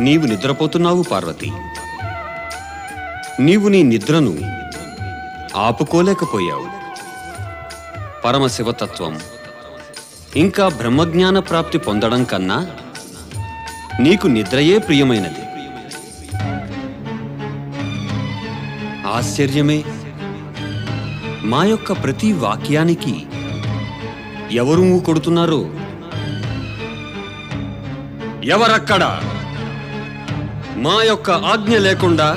నీవు నిద్రపోతున్నావు పార్వతి. నీవు నీ నిద్రను ఆపుకోలేకపోయావు. పరమశివతత్వం ఇంకా బ్రహ్మజ్ఞాన ప్రాప్తి పొందడం కన్నా నీకు నిద్రయే ప్రియమైనది. ఆశ్చర్యమే, మా యొక్క ప్రతి వాక్యానికి ఎవరు కొడుతున్నారో? ఎవరక్కడ? మా యొక్క ఆజ్ఞ లేకుండా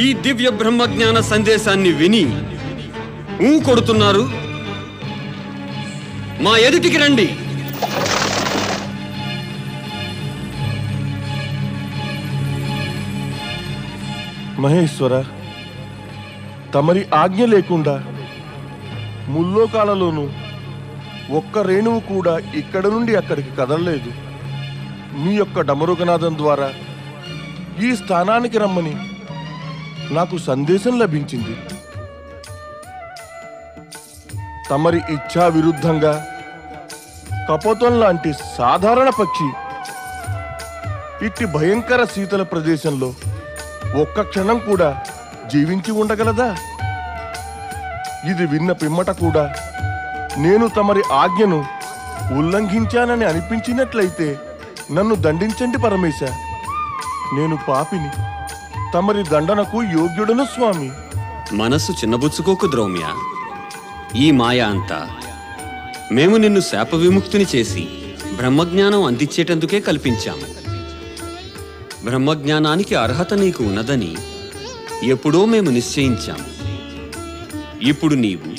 ఈ దివ్య బ్రహ్మజ్ఞాన సందేశాన్ని విని కొడుతున్నారు. మా ఎదుటికి రండి. మహేశ్వర, తమరి ఆజ్ఞ లేకుండా ముల్లోకాలలోనూ ఒక్క రేణువు కూడా ఇక్కడ నుండి అక్కడికి కదలలేదు. మీ యొక్క డమరుగనాదం ద్వారా ఈ స్థానానికి రమ్మని నాకు సందేశం లభించింది. తమరి ఇచ్ఛా విరుద్ధంగా కపోతం లాంటి సాధారణ పక్షి ఇట్టి భయంకర శీతల ప్రదేశంలో ఒక్క క్షణం కూడా జీవించి ఉండగలదా? ఇది విన్న పిమ్మట కూడా నేను తమరి ఆజ్ఞను ఉల్లంఘించానని అనిపించినట్లయితే నన్ను దండించండి పరమేశ. నేను పాపిని, తమరి దండనకు యోగ్యుడను స్వామి. మనస్సు చిన్నబుచ్చుకోకు ద్రౌమ్య. ఈ మాయ అంతా మేము నిన్ను శాప విముక్తిని చేసి బ్రహ్మజ్ఞానం అందించేటందుకే కల్పించాము. బ్రహ్మజ్ఞానానికి అర్హత నీకు ఉన్నదని ఎప్పుడో మేము నిశ్చయించాము. ఇప్పుడు నీవు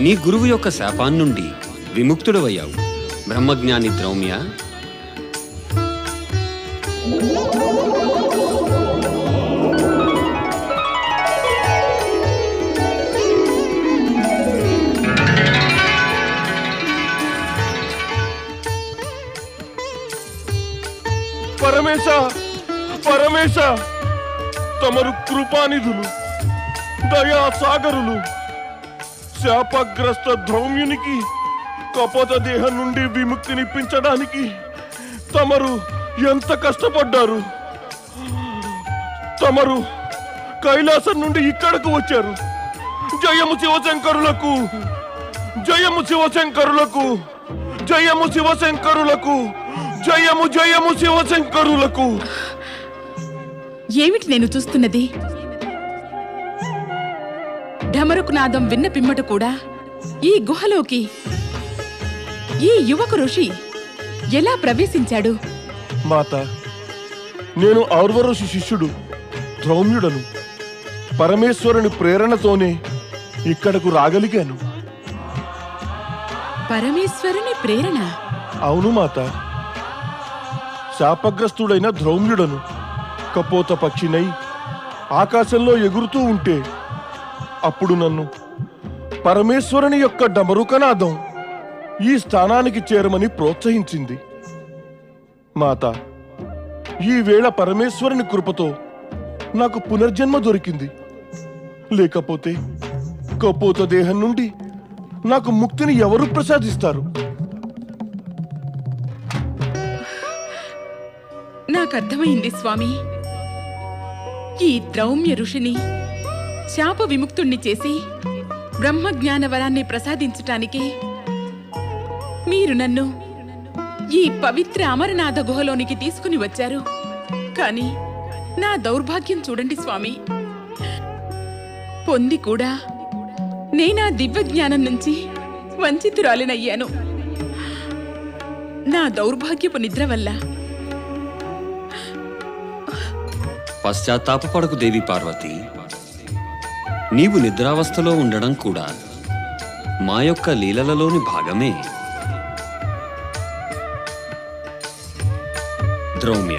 నీ గురువు యొక్క శాపాన్నుండి విముక్తుడవయ్యావు. బ్రహ్మజ్ఞాని ద్రౌమ్య, పరమేశ, పరమేశ, తమరు కృపానిధులు, దయా సాగరులు. శాపగ్రస్త ధౌమ్యునికి కపోత దేహం నుండి విముక్తినిప్పించడానికి తమరు ఎంత కష్టపడ్డారు. తమరు కైలాసం నుండి ఇక్కడకు వచ్చారు. జయము శివశంకరులకు, జయము శివశంకరులకు, జయము శివశంకరులకు, జయము జయము శివశంకరులకు. ఏమిటి నేను చూస్తున్నది? ఢమరుకు నాదం విన్న పిమ్మట కూడా ఈ గుహలోకి ఈ యువక ఋషి ఎలా ప్రవేశించాడు? మాత, నేను ఔర్వఋషి శిష్యుడు ద్రౌమ్యుడను. పరమేశ్వరుని ప్రేరణతోనే ఇక్కడకు రాగలిగాను. పరమేశ్వరుని ప్రేరణ? అవును మాత. శాపగ్రస్తుడైన ద్రౌమ్యుడను కపోత పక్షినై ఆకాశంలో ఎగురుతూ ఉంటే అప్పుడు నన్ను పరమేశ్వరుని యొక్క డమరుకనాదం ఈ స్థానానికి చేరమని ప్రోత్సహించింది. మాత, ఈ వేళ పరమేశ్వరుని కృపతో నాకు పునర్జన్మ దొరికింది. లేకపోతే కపోత దేహం నుండి నాకు ముక్తిని ఎవరు ప్రసాదిస్తారు? నాకర్థమైంది స్వామి. ఈ ద్రౌమ్య ఋషిని శాప విముక్తుణ్ణి చేసి బ్రహ్మజ్ఞాన వరాన్ని ప్రసాదించటానికి మీరు నన్ను ఈ పవిత్ర అమరనాథ గుహలోనికి తీసుకుని వచ్చారు. కాని నా దౌర్భాగ్యం చూడండి స్వామి. పొంది కూడా నేనా దివ్య జ్ఞానం నుంచి వంచితురాలినయ్యాను. నా దౌర్భాగ్యపు నిద్ర వల్ల. పశ్చాత్తాపపడకు దేవి పార్వతి. నీవు నిద్రావస్థలో ఉండడం కూడా మా యొక్క లీలలలోని భాగమే. ద్రౌమ్య,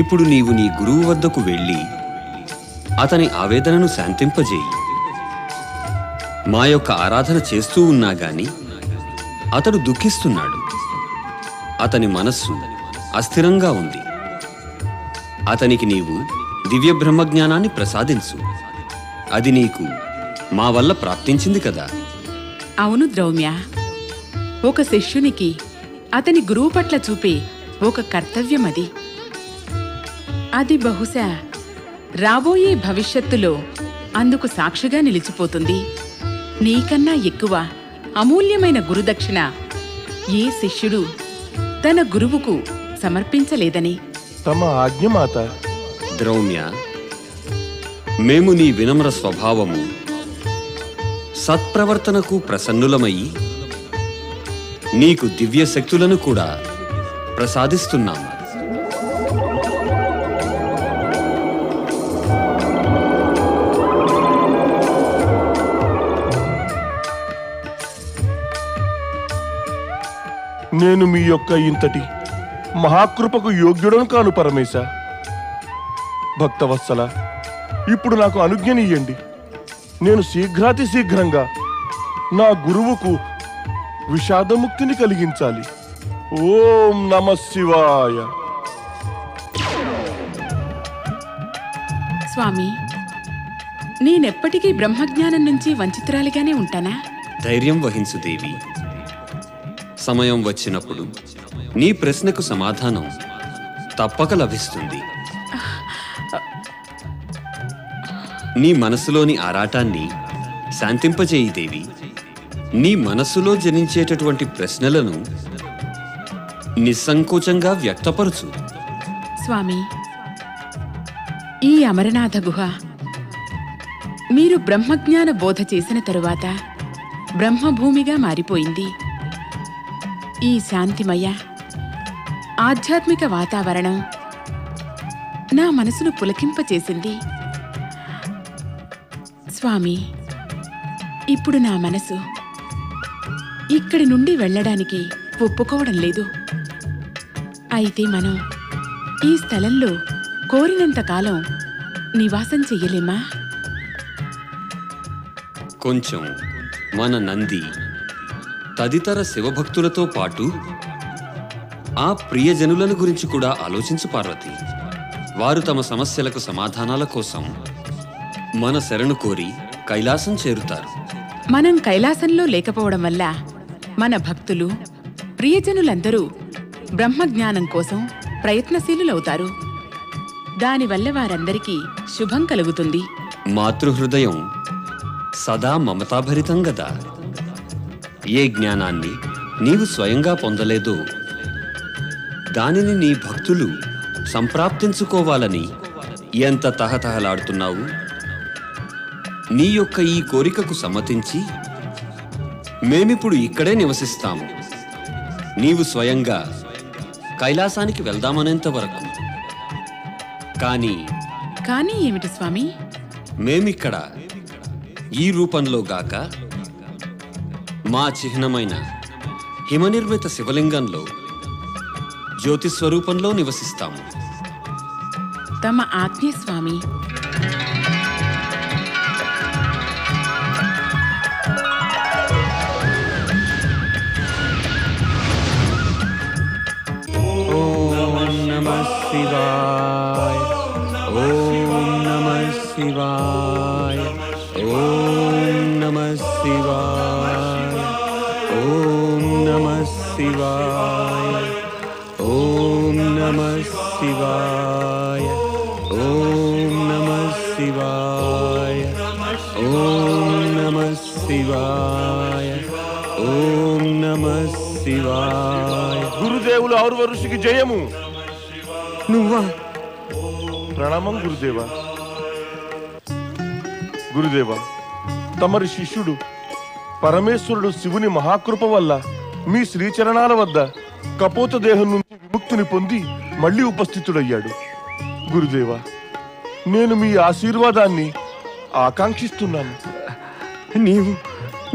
ఇప్పుడు నీవు నీ గురువు వద్దకు వెళ్ళి అతని ఆవేదనను శాంతింపజేయి. మా యొక్క ఆరాధన చేస్తూ ఉన్నా గాని అతడు దుఃఖిస్తున్నాడు. అతని మనస్సు అస్థిరంగా ఉంది. అతనికి నీవు దివ్య బ్రహ్మజ్ఞానాన్ని ప్రసాదించు. అది నీకు మా వల్ల ప్రాప్తించింది కదా. అవును ద్రౌమ్య. ఒక శిష్యునికి అతని గురువు పట్ల చూపే ఒక కర్తవ్యం అది. అది బహుశా రాబోయే భవిష్యత్తులో అందుకు సాక్షిగా నిలిచిపోతుంది. నీకన్నా ఎక్కువ అమూల్యమైన గురుదక్షిణ ఏ శిష్యుడు తన గురువుకు సమర్పించలేదని. తమ ఆజ్ఞ మాత. ద్రౌమ్య, మేము నీ వినమ్ర స్వభావము, సత్ప్రవర్తనకు ప్రసన్నులమయ్యి నీకు దివ్య శక్తులను కూడా ప్రసాదిస్తున్నాము. నేను మీ యొక్క ఇంతటి మహాకృపకు యోగ్యుడను కాను పరమేశ. భక్తవత్సల, ఇప్పుడు నాకు అనుజ్ఞనియ్యండి. నేను శీఘ్రాతి శీఘ్రంగా నా గురువుకు విషాదముక్తిని కలిగించాలి. ఓం నమః శివాయ. స్వామి, నేనెప్పటికీ బ్రహ్మజ్ఞానం నుంచి వంచితురాలిగానే ఉంటానా? ధైర్యం వహించు దేవి. సమయం వచ్చినప్పుడు నీ ప్రశ్నకు సమాధానం తప్పక లభిస్తుంది. నీ మనసులోని ఆరాటాన్ని శాంతింపజేయి దేవి. నీ మనస్సులో జనించేటటువంటి ప్రశ్నలను నిస్సంకోచంగా వ్యక్తపరచు. స్వామి, ఈ అమరనాథ గుహ మీరు బ్రహ్మజ్ఞాన బోధ చేసిన తరువాత బ్రహ్మభూమిగా మారిపోయింది. ఈ శాంతిమయ ఆధ్యాత్మిక వాతావరణం నా మనసును పులకింపచేసింది. స్వామి, ఇప్పుడు నా మనసు ఇక్కడి నుండి వెళ్ళడానికి ఒప్పుకోవడం లేదు. అయితే మనం ఈ స్థలంలో కోరినంత కాలం నివాసం చెయ్యలేమా? కొంచెం మన నంది తదితర శివభక్తులతో పాటు ఆ ప్రియజనులను గురించి కూడా ఆలోచించు పార్వతి. వారు తమ సమస్యలకు సమాధానాల కోసం మన శరణు కోరి కైలాసం చేరుతారు. మనం కైలాసంలో లేకపోవడం వల్ల మన భక్తులు, ప్రియజనులందరూ బ్రహ్మజ్ఞానం కోసం ప్రయత్నశీలులవుతారు. దానివల్ల వారందరికీ శుభం కలుగుతుంది. మాతృహృదయం సదా మమతాభరితం గదా. ఏ జ్ఞానాన్ని నీవు స్వయంగా పొందలేదో దానిని నీ భక్తులు సంప్రాప్తించుకోవాలని ఎంత తహతహలాడుతున్నావు. నీ యొక్క ఈ కోరికకు సమ్మతించి మేమిప్పుడు ఇక్కడే నివసిస్తాము. నీవు స్వయంగా కైలాసానికి వెళ్దామనేంత వరకు. కానీ ఏమిటి స్వామి? మేమిక్కడ ఈ రూపంలో గాక మా చిహ్నమైన హిమనిర్మిత శివలింగంలో జ్యోతిస్వరూపంలో నివసిస్తాము. తమ ఆజ్ఞ స్వామి. ఓం నమః శివాయ. ఓం నమః శివాయ. ఓం నమః శివాయ. ఓం నమః శివాయ. ఓం నమః శివాయ. ఓం నమః శివాయ. ఓం నమః శివాయ. ఓం నమః శివాయ. గురుదేవులు ఔర్వ ఋషికి జయము. నువ్వా? ప్రణామం గురుదేవా. గురుదేవా, తమరి శిష్యుడు పరమేశ్వరుడు శివుని మహాకృప వల్ల మీ శ్రీచరణాల వద్ద కపోత దేహం నుంచి విముక్తిని పొంది మళ్ళీ ఉపస్థితుడయ్యాడు. గురుదేవా, నేను మీ ఆశీర్వాదాన్ని ఆకాంక్షిస్తున్నాను.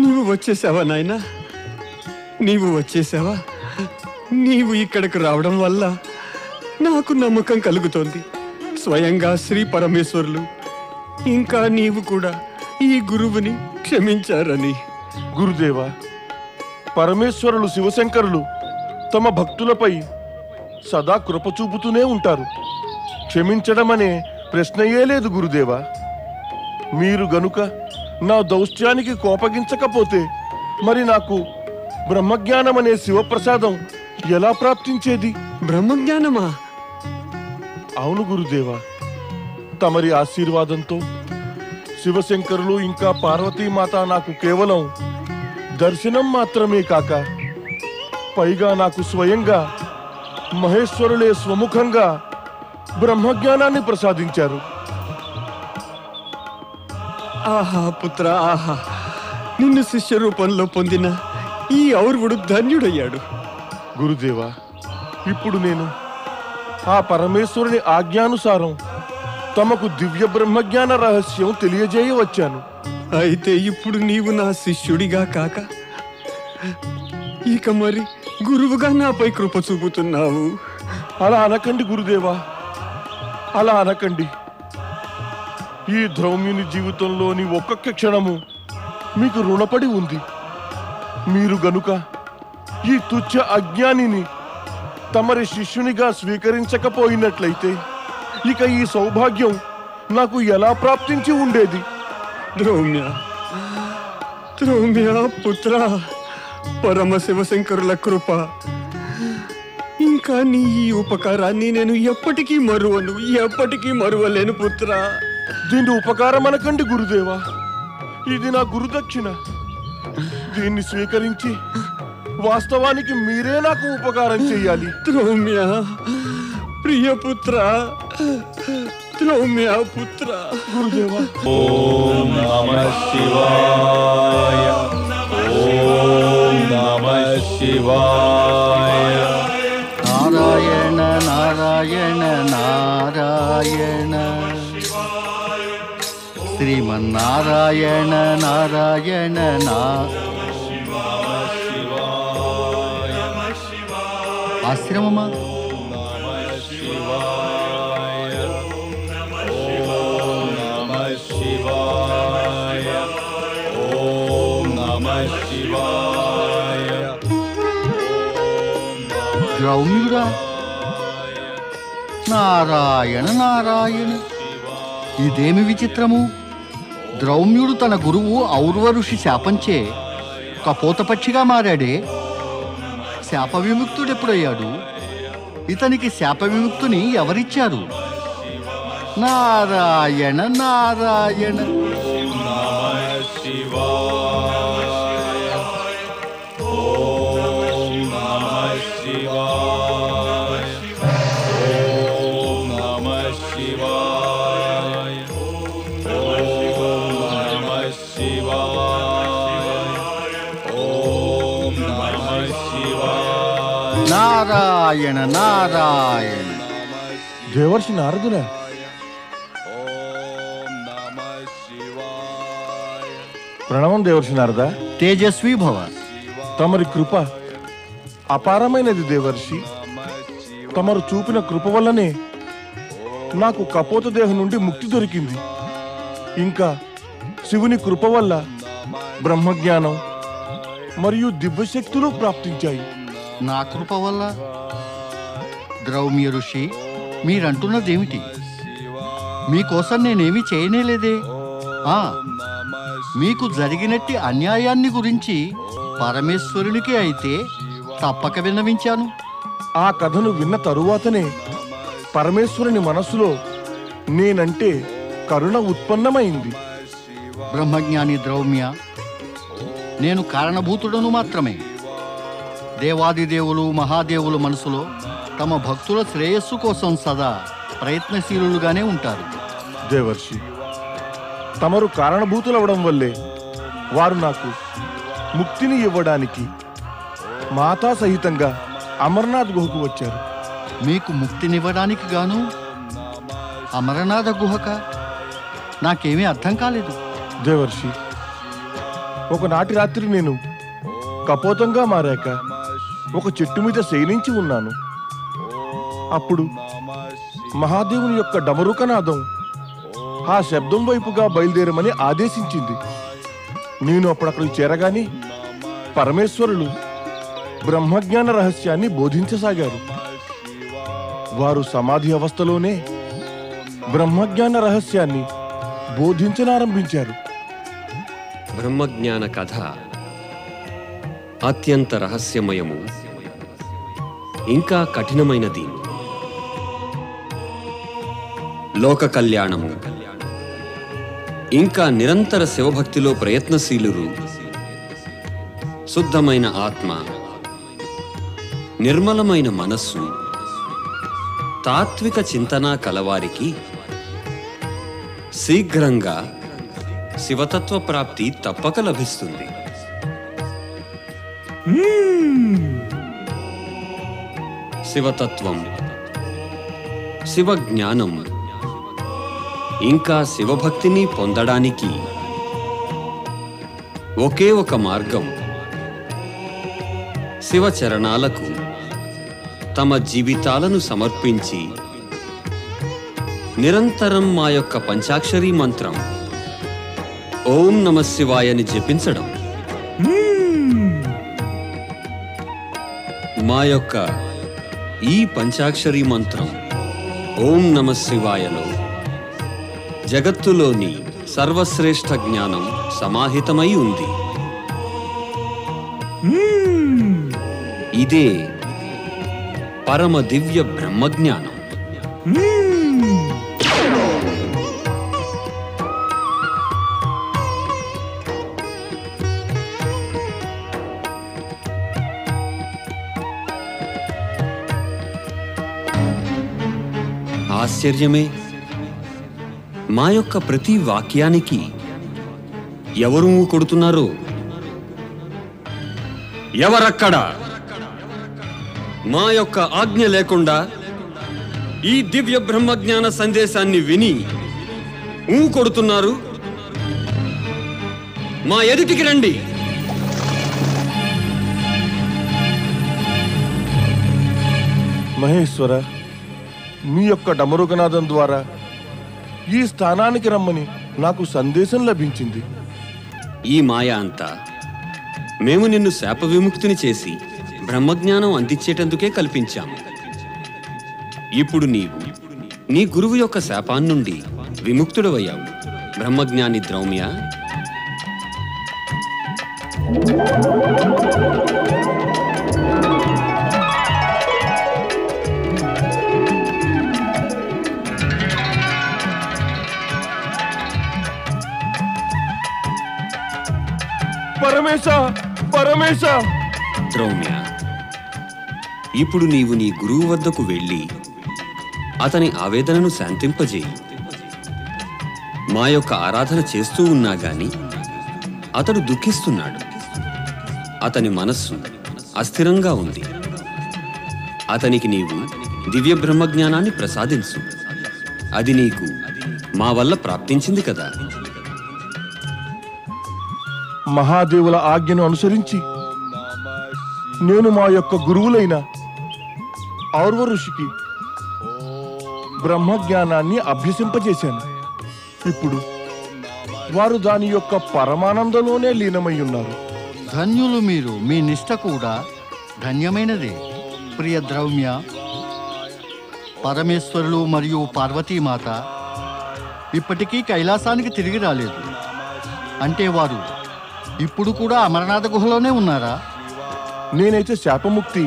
నీవు వచ్చేసావా నాయనా? నీవు వచ్చేసావా? నీవు ఇక్కడికి రావడం వల్ల నాకు నమ్మకం కలుగుతోంది. స్వయంగా శ్రీ పరమేశ్వరులు ఇంకా నీవు కూడా ఈ గురువుని క్షమించారని. గురుదేవా, పరమేశ్వరులు శివశంకరులు తమ భక్తులపై సదా కృప చూపుతూనే ఉంటారు. క్షమించడం అనే ప్రశ్నయే లేదు గురుదేవా. మీరు గనుక నా దౌష్ట్యానికి కోపగించకపోతే మరి నాకు బ్రహ్మజ్ఞానం అనే శివప్రసాదం ఎలా ప్రాప్తించేది? బ్రహ్మజ్ఞానమా? అవును గురుదేవా, తమరి ఆశీర్వాదంతో శివశంకరులు ఇంకా పార్వతీమాత నాకు కేవలం దర్శనం మాత్రమే కాక పైగా నాకు స్వయంగా మహేశ్వరులే స్వముఖంగా బ్రహ్మజ్ఞానాన్ని ప్రసాదించారు. ఆహా పుత్ర, ఆహా! నిన్ను శిష్య రూపంలో పొందిన ఈ ఔర్వుడు ధన్యుడయ్యాడు. గురుదేవా, ఇప్పుడు నేను ఆ పరమేశ్వరుని ఆజ్ఞానుసారం తమకు దివ్య బ్రహ్మజ్ఞాన రహస్యం తెలియజేయవచ్చాను. అయితే ఇప్పుడు నీవు నా శిష్యుడిగా కాక ఇక మరి గురువుగా నాపై కృప చూపుతున్నావు. అలా అనకండి గురుదేవా, అలా అనకండి. ఈ ధౌమ్యుని జీవితంలోని ఒక్కొక్క క్షణము మీకు రుణపడి ఉంది. మీరు గనుక ఈ తుచ్చ అజ్ఞానిని తమరి శిష్యునిగా స్వీకరించకపోయినట్లయితే ఇక ఈ సౌభాగ్యం నాకు ఎలా ప్రాప్తించి ఉండేది? ద్రౌమ్య, ద్రౌమ్య పుత్ర, పరమ శివశంకరుల కృప ఇంకా నీ ఈ ఉపకారాన్ని నేను ఎప్పటికీ మరువను, ఎప్పటికీ మరువలేను పుత్ర. దీన్ని ఉపకారం అనకండి గురుదేవా, ఇది నా గురుదక్షిణ. దీన్ని స్వీకరించి వాస్తవానికి మీరే నాకు ఉపకారం చెయ్యాలి. ద్రౌమ్య ప్రియపుత్ర, ద్రౌమ్య పుత్ర. గురుదేవా, ఓం నమః శివాయ, ఓం నమః శివాయ. నారాయణ నారాయణ నారాయణ, శ్రీమన్నారాయణ నారాయణ ఆశ్రమమా? ద్రౌమ్యుడా, నారాయణ నారాయణ, ఇదేమి విచిత్రము! ద్రౌమ్యుడు తన గురువు ఔర్వ ఋషి శాపంచే కపోతపక్షిగా మారాడే. శాప విముక్తుడెప్పుడయ్యాడు? ఇతనికి శాప విముక్తిని ఎవరిచ్చారు? నారాయణ నారాయణ. నారాయణ నారాయణ. దేవర్షి నారదులా? ప్రణవం దేవర్షి నారదా. తేజస్వి భవ. తమరి కృప అపారమైనది దేవర్షి. తమరు చూపిన కృప వల్లనే నాకు కపోత దేహం నుండి ముక్తి దొరికింది. ఇంకా శివుని కృప వల్ల బ్రహ్మజ్ఞానం మరియు దివ్యశక్తులు ప్రాప్తించాయి. నా కృప వల్ల? ద్రౌమ్య ఋషి, మీరంటున్నదేమిటి? మీకోసం నేనేమీ చేయనేలేదే. మీకు జరిగినట్టి అన్యాయాన్ని గురించి పరమేశ్వరునికి అయితే తప్పక విన్నవించాను. ఆ కథను విన్న తరువాతనే పరమేశ్వరుని మనస్సులో నేనంటే కరుణ ఉత్పన్నమైంది. బ్రహ్మజ్ఞాని ద్రౌమ్య, నేను కారణభూతుడను మాత్రమే. దేవాదిదేవులు మహాదేవుల మనసులో తమ భక్తుల శ్రేయస్సు కోసం సదా ప్రయత్నశీలుగానే ఉంటారు. దేవర్షి, తమరు కారణభూతులవడం వల్లే వారు నాకు ముక్తిని ఇవ్వడానికి మాతా సహితంగా అమర్నాథ్ గుహకు వచ్చారు. మీకు ముక్తినివ్వడానికి గాను అమరనాథ గుహక? నాకేమీ అర్థం కాలేదు. దేవర్షి, ఒకనాటి రాత్రి నేను కపోతంగా మారాక ఒక చెట్టు మీద శయనించి ఉన్నాను. అప్పుడు మహాదేవుని యొక్క డమరుకనాదం ఆ శబ్దం వైపుగా బయలుదేరమని ఆదేశించింది. నేను అప్పుడక్కడికి చేరగానే పరమేశ్వరులు బ్రహ్మజ్ఞాన రహస్యాన్ని బోధించసాగారు. వారు సమాధి అవస్థలోనే బ్రహ్మజ్ఞాన రహస్యాన్ని బోధించనారంభించారు. బ్రహ్మజ్ఞాన కథ అత్యంత రహస్యమయము, ఇంకా కఠినమైనది. లోక కళ్యాణము ఇంకా నిరంతర శివభక్తిలో ప్రయత్నశీలురు, శుద్ధమైన ఆత్మ, నిర్మలమైన మనస్సు, తాత్విక చింతన కలవారికి శీఘ్రంగా శివతత్వ ప్రాప్తి తప్పక లభిస్తుంది. శివతత్వం, శివజ్ఞానం ఇంకా శివభక్తిని పొందడానికి ఒకే ఒక మార్గం. శివచరణాలకు తమ జీవితాలను సమర్పించి నిరంతరం మా యొక్క పంచాక్షరీ మంత్రం ఓం నమః శివాయని జపించడం. మా యొక్క ఈ పంచాక్షరీ మంత్రం ఓం నమః శివాయలో జగత్తులోని సర్వశ్రేష్ఠ జ్ఞానం సమాహితమై ఉంది. ఇదే పరమ దివ్య బ్రహ్మజ్ఞానం. ఆశ్చర్యమే, మా యొక్క ప్రతి వాక్యానికి ఎవరు కొడుతున్నారో? ఎవరక్కడ? మా యొక్క ఆజ్ఞ లేకుండా ఈ దివ్య బ్రహ్మజ్ఞాన సందేశాన్ని విని కొడుతున్నారు? మా ఎదుటికి రండి. మహేశ్వర, మీ యొక్క డమరుగనాదం ద్వారా ఈ స్థానానికి రమ్మని నాకు సందేశం లభించింది. ఈ మాయ అంతా మేము నిన్ను శాప విముక్తిని చేసి బ్రహ్మజ్ఞానం అందించేటందుకే కల్పించాము. ఇప్పుడు నీవు నీ గురువు యొక్క శాపాన్నుండి విముక్తుడవయ్యావు. బ్రహ్మజ్ఞాని ద్రౌమ్య, పరమేశ, పరమేశ. ద్రౌమ్య, ఇప్పుడు నీవు నీ గురువు వద్దకు వెళ్ళి అతని ఆవేదనను శాంతింపజేయి. మా యొక్క ఆరాధన చేస్తూ ఉన్నా గాని అతడు దుఃఖిస్తున్నాడు. అతని మనస్సు అస్థిరంగా ఉంది. అతనికి నీవు దివ్య బ్రహ్మజ్ఞానాన్ని ప్రసాదించు. అది నీకు మా వల్ల ప్రాప్తించింది కదా. మహాదేవుల ఆజ్ఞను అనుసరించి నేను మా యొక్క గురువులైన ఔర్వ ఋషికి బ్రహ్మజ్ఞానాన్ని అభ్యసింపజేశాను. ఇప్పుడు వారు దాని యొక్క పరమానందంలోనే లీనమై ఉన్నారు. ధన్యులు మీరు. మీ నిష్ఠ కూడా ధన్యమైనదే. ప్రియ ద్రౌమ్య, పరమేశ్వరులు మరియు పార్వతీమాత ఇప్పటికీ కైలాసానికి తిరిగి రాలేదు. అంటే వారు ఇప్పుడు కూడా అమరనాథ గుహలోనే ఉన్నారా? నేనైతే శాపముక్తి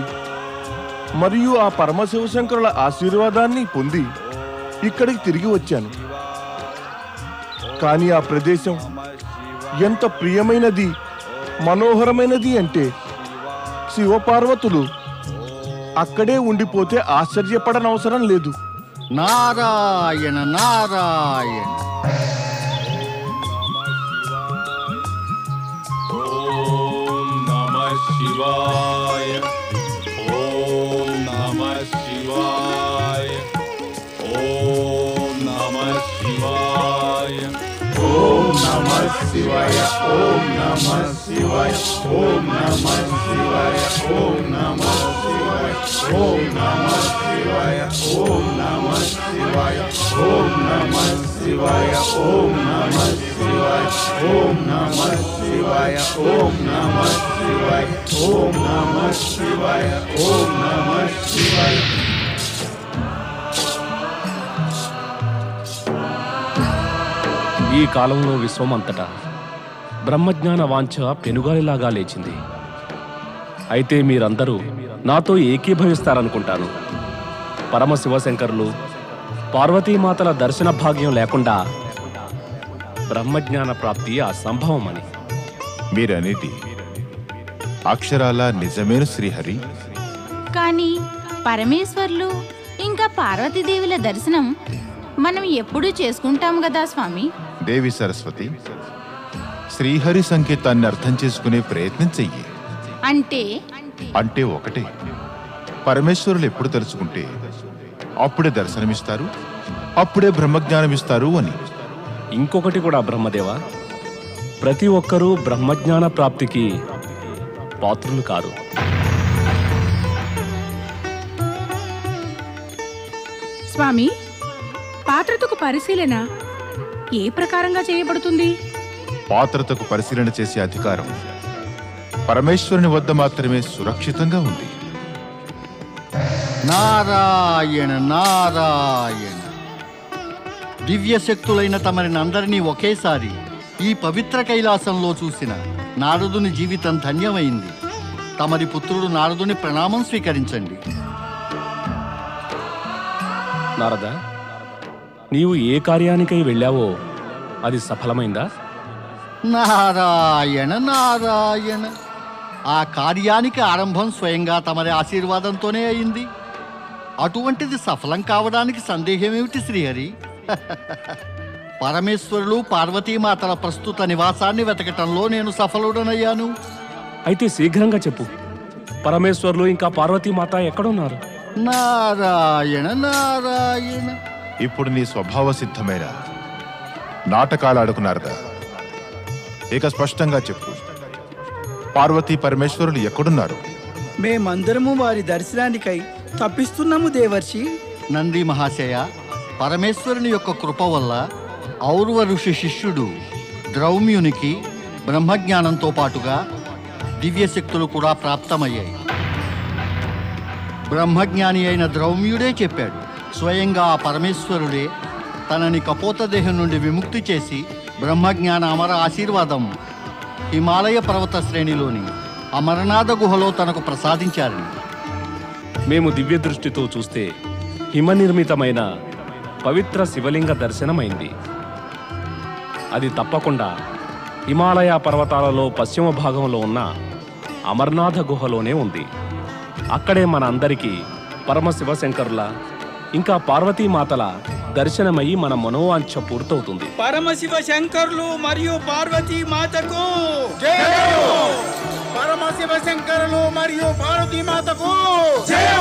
మరియు ఆ పరమశివశంకరుల ఆశీర్వాదాన్ని పొంది ఇక్కడికి తిరిగి వచ్చాను. కానీ ఆ ప్రదేశం ఎంత ప్రియమైనది, మనోహరమైనది అంటే శివపార్వతులు అక్కడే ఉండిపోతే ఆశ్చర్యపడనవసరం లేదు. నారాయణ నారాయణ. ఓం నమః శివాయ. ఓం నమః శివాయ. ఓం నమః శివాయ. ఓం నమః శివాయ. ఓం నమః శివాయ. ఓం నమః శివాయ. ఓం నమః శివాయ. ఓం నమః శివాయ. ఓం నమః శివాయ. ఓం నమః శివాయ. ఓం నమః శివాయ. ఓం నమః శివాయ. ఓం నమః శివాయ. ఓం నమః శివాయ. ఓం నమః శివాయ. ఈ కాలంలో విశ్వమంతటా బ్రహ్మజ్ఞాన వాంఛ పెనుగాలిలాగా లేచింది. అయితే మీరందరూ నాతో ఏకీభవిస్తారనుకుంటాను. పరమశివశంకరులు పార్వతీమాతల దర్శన భాగ్యం లేకుండా బ్రహ్మజ్ఞాన ప్రాప్తి అసంభవమని. మీరనేది అక్షరాల నిజమేను శ్రీహరి. కానీ పరమేశ్వర్లు ఇంకా పార్వతీదేవుల దర్శనం మనం ఎప్పుడూ చేసుకుంటాం కదా స్వామి. దేవి సరస్వతి, శ్రీహరి సంకేతాన్ని అర్థం చేసుకునే ప్రయత్నం చెయ్యి. అంటే ఒకటే, పరమేశ్వరులు ఎప్పుడు తలుచుకుంటే అప్పుడే దర్శనమిస్తారు, అప్పుడే బ్రహ్మజ్ఞానమిస్తారు అని. ఇంకొకటి కూడా బ్రహ్మదేవ, ప్రతి ఒక్కరూ బ్రహ్మజ్ఞాన ప్రాప్తికి పాత్రులు కారు. స్వామి, పాత్రతకు పరిశీలన ఏ ప్రకారంగా చేయబడుతుంది? పాత్రతకు పరిశీలన చేసే అధికారం పరమేశ్వరుని వద్ద మాత్రమే సురక్షితంగా ఉంది. నారాయణ నారాయణ. దివ్యశక్తులైన తమరినందరినీ ఒకేసారి ఈ పవిత్ర కైలాసంలో చూసిన నారదుని జీవితం ధన్యమైంది. తమరి పుత్రుడు నారదుని ప్రణామం స్వీకరించండి. నారద, నీవు ఏ కార్యానికై వెళ్ళావో అది సఫలమైందా? నారాయణ నారాయణ. ఆ కార్యానికి ఆరంభం స్వయంగా తమరి ఆశీర్వాదంతోనే అయింది. అటువంటిది సఫలం కావడానికి సందేహమేమిటి శ్రీహరి? పరమేశ్వరులు పార్వతీమాతల ప్రస్తుత నివాసాన్ని వెతకటంలో నేను సఫలుడనయ్యాను. అయితే శీఘ్రంగా చెప్పు, పరమేశ్వరులు ఇంకా పార్వతీమాత ఎక్కడున్నారు? నారాయణ నారాయణ. ఇప్పుడు నీ స్వభావ సిద్ధమైన నాటకాలు ఆడుకున్నారదా? ఇక స్పష్టంగా చెప్పు, పార్వతీ పరమేశ్వరులు ఎక్కడున్నారు? మేమందరము వారి దర్శనానికై తప్పిస్తున్నాము దేవర్షి. నంది మహాశయ, పరమేశ్వరుని యొక్క కృప వల్ల ఔర్వ ఋషి శిష్యుడు ద్రౌమ్యునికి బ్రహ్మజ్ఞానంతో పాటుగా దివ్యశక్తులు కూడా ప్రాప్తమయ్యాయి. బ్రహ్మజ్ఞాని అయిన ద్రౌమ్యుడే చెప్పాడు, స్వయంగా ఆ పరమేశ్వరుడే తనని కపోతదేహం నుండి విముక్తి చేసి బ్రహ్మజ్ఞాన అమర ఆశీర్వాదం హిమాలయ పర్వత శ్రేణిలోని అమరనాథ గుహలో తనకు ప్రసాదించారని. మేము దివ్య దృష్టితో చూస్తే హిమనిర్మితమైన పవిత్ర శివలింగ దర్శనమైంది. అది తప్పకుండా హిమాలయ పర్వతాలలో పశ్చిమ భాగంలో ఉన్న అమర్నాథ గుహలోనే ఉంది. అక్కడే మన అందరికీ పరమశివశంకరుల ఇంకా పార్వతీమాతల దర్శనమయ్యి మన మనోవాంఛ పూర్తవుతుంది. పరమశివ శంకరులు మరియు పార్వతీ మాతకు పరమశివ శంకరులు మరియు పార్వతీ మాతకు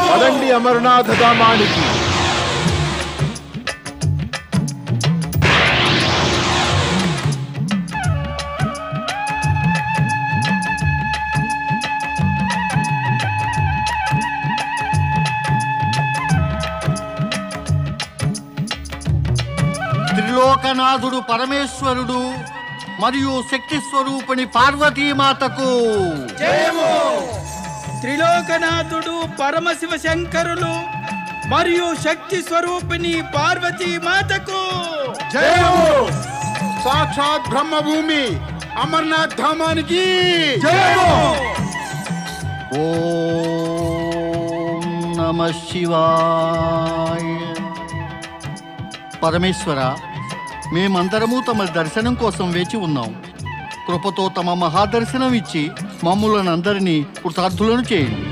పదండి అమరనాథ ధామానికి. త్రిలోకనాథుడు పరమేశ్వరుడు మరియు శక్తి స్వరూపిణి పార్వతీమాతకు త్రిలోకనాథుడు పరమశివ శంకరులు మరియు శక్తి స్వరూపిణి పార్వతీ మాతకు సాక్షాత్ బ్రహ్మభూమి అమర్నాథ్ ధామానికి ఓం నమః శివాయ. పరమేశ్వర, మేమందరము తమ దర్శనం కోసం వేచి ఉన్నాం. కృపతో తమ మహాదర్శనం ఇచ్చి మమ్ములను అందరినీ కృతార్థులను చేయండి.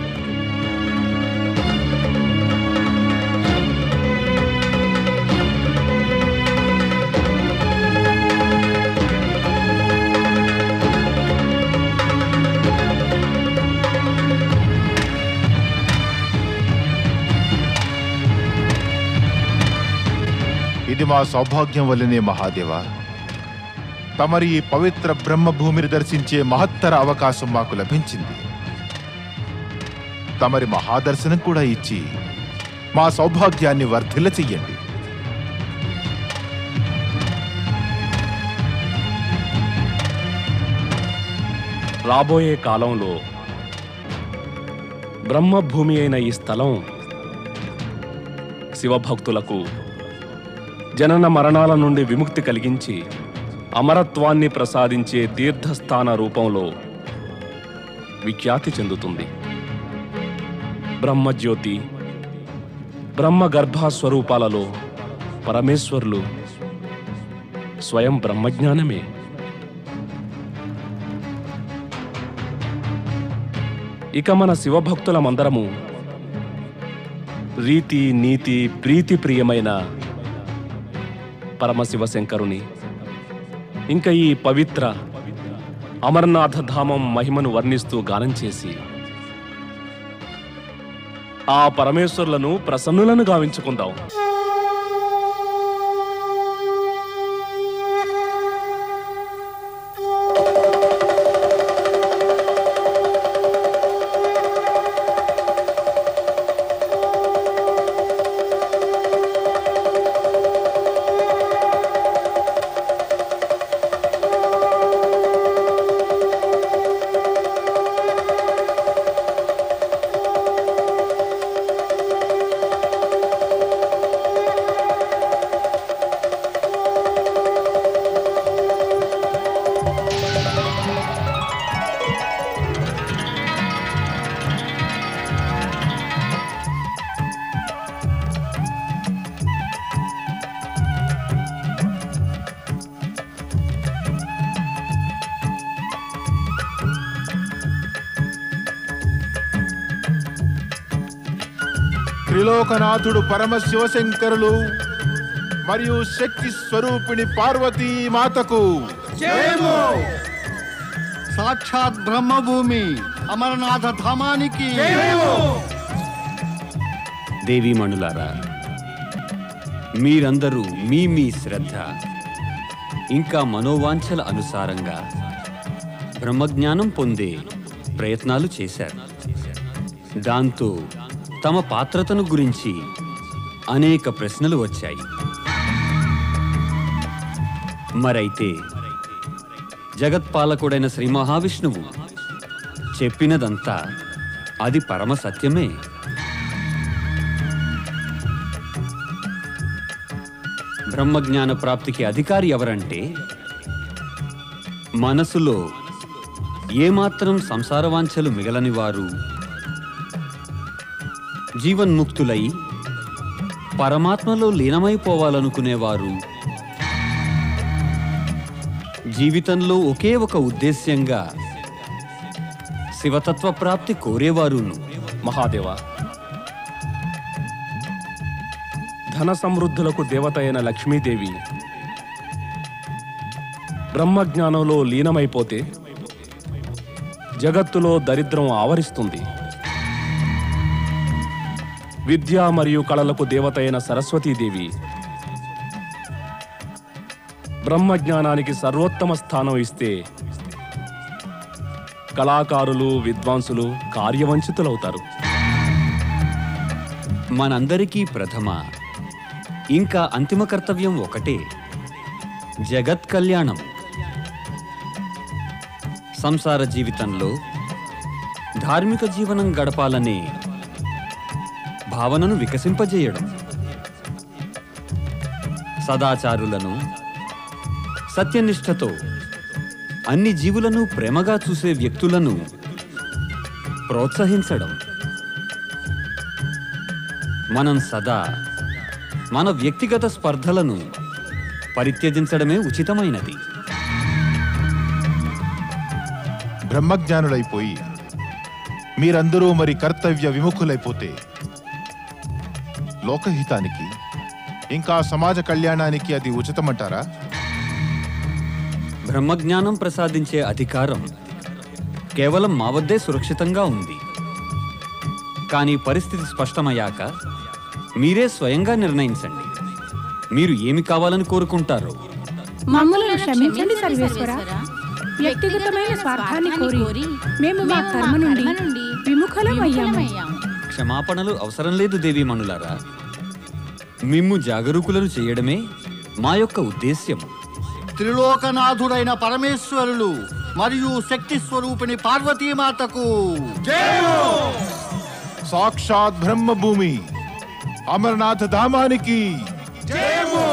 ఇది మా సౌభాగ్యం వల్లనే మహాదేవా. తమరి ఈ పవిత్ర బ్రహ్మభూమిని దర్శించే మహత్తర అవకాశం మాకు లభించింది. తమరి మహాదర్శనం కూడా ఇచ్చి మా సౌభాగ్యాన్ని వర్ధిల్ల చెయ్యండి. రాబోయే కాలంలో బ్రహ్మభూమి అయిన ఈ స్థలం శివభక్తులకు జనన మరణాల నుండి విముక్తి కలిగించి అమరత్వాన్ని ప్రసాదించే తీర్థస్థాన రూపంలో విఖ్యాతి చెందుతుంది. బ్రహ్మజ్యోతి, బ్రహ్మ గర్భస్వరూపాలలో పరమేశ్వరులు స్వయం బ్రహ్మజ్ఞానమే. ఇక మన శివభక్తులమందరము రీతి నీతి ప్రీతి ప్రియమైన పరమశివశంకరుని ఇంకా ఈ పవిత్ర అమర్నాథ ధామం మహిమను వర్ణిస్తూ గానం చేసి ఆ పరమేశ్వరులను ప్రసన్నులను గావించుకుందాం. త్రిలోకనాథుడు పరమశివశంకరులు మరియు శక్తి స్వరూపిణి పార్వతీ మాతకు సాక్షాత్ బ్రహ్మభూమి అమరనాథ ధామానికి దేవీమణులారా, మీరందరూ మీ శ్రద్ధ ఇంకా మనోవాంఛల అనుసారంగా బ్రహ్మజ్ఞానం పొందే ప్రయత్నాలు చేశారు. దాంతో తమ పాత్రతను గురించి అనేక ప్రశ్నలు వచ్చాయి. మరైతే జగత్పాలకుడైన శ్రీ మహావిష్ణువు చెప్పినదంతా అది పరమ సత్యమే. బ్రహ్మజ్ఞాన ప్రాప్తికి అధికారి ఎవరంటే మనసులో ఏమాత్రం సంసారవాంఛలు మిగలని వారు, జీవన్ముక్తులై పరమాత్మలో లీనమైపోవాలనుకునేవారు, జీవితంలో ఒకే ఒక ఉద్దేశ్యంగా శివతత్వ ప్రాప్తి కోరేవారును. మహాదేవ, ధన సమృద్ధులకు దేవత అయిన లక్ష్మీదేవి బ్రహ్మజ్ఞానంలో లీనమైపోతే జగత్తులో దరిద్రం ఆవరిస్తుంది. విద్య మరియు కళలకు దేవత అయిన సరస్వతీదేవి బ్రహ్మజ్ఞానానికి సర్వోత్తమ స్థానం ఇస్తే కళాకారులు, విద్వాంసులు కార్యవంచితులవుతారు. మనందరికీ ప్రథమ ఇంకా అంతిమ కర్తవ్యం ఒకటే, జగత్ కళ్యాణం. సంసార జీవితంలో ధార్మిక జీవనం గడపాలనే భావనను వికసింపజేయడం, సదాచారులను సత్యనిష్టతో అన్ని జీవులను ప్రేమగా చూసే వ్యక్తులను ప్రోత్సహించడం. మనం సదా మన వ్యక్తిగత స్పర్ధలను పరిత్యజించడమే ఉచితమైనది. బ్రహ్మజ్ఞానులైపోయి మీరందరూ మరి కర్తవ్య విముఖులైపోతే లోకహితానికి ఇంకా సమాజ కళ్యాణానికి అది ఉచితమంటారా? బ్రహ్మజ్ఞానం ప్రసాదించే అధికారం కేవలం మా వద్దే సురక్షితంగా ఉంది. కానీ పరిస్థితి స్పష్టమయ్యాక మీరే స్వయంగా నిర్ణయించండి, మీరు ఏమి కావాలని కోరుకుంటారో. మమ్మల్ని క్షమించండి సర్వేశ్వర. వ్యక్తిగతమైన స్వార్థాన్ని కోరి మేము మా కర్మ నుండి విముఖలమయ్యాము. క్షమాపణలు అవసరం లేదు దేవీమణులారా. మిమ్ము జాగరూకులను చేయడమే మా యొక్క ఉద్దేశ్యం. త్రిలోకనాథుడైన పరమేశ్వరులు మరియు శక్తి స్వరూపిణి పార్వతీమాతకు, సాక్షాత్ బ్రహ్మభూమి అమరనాథ ధామానికి. జయము.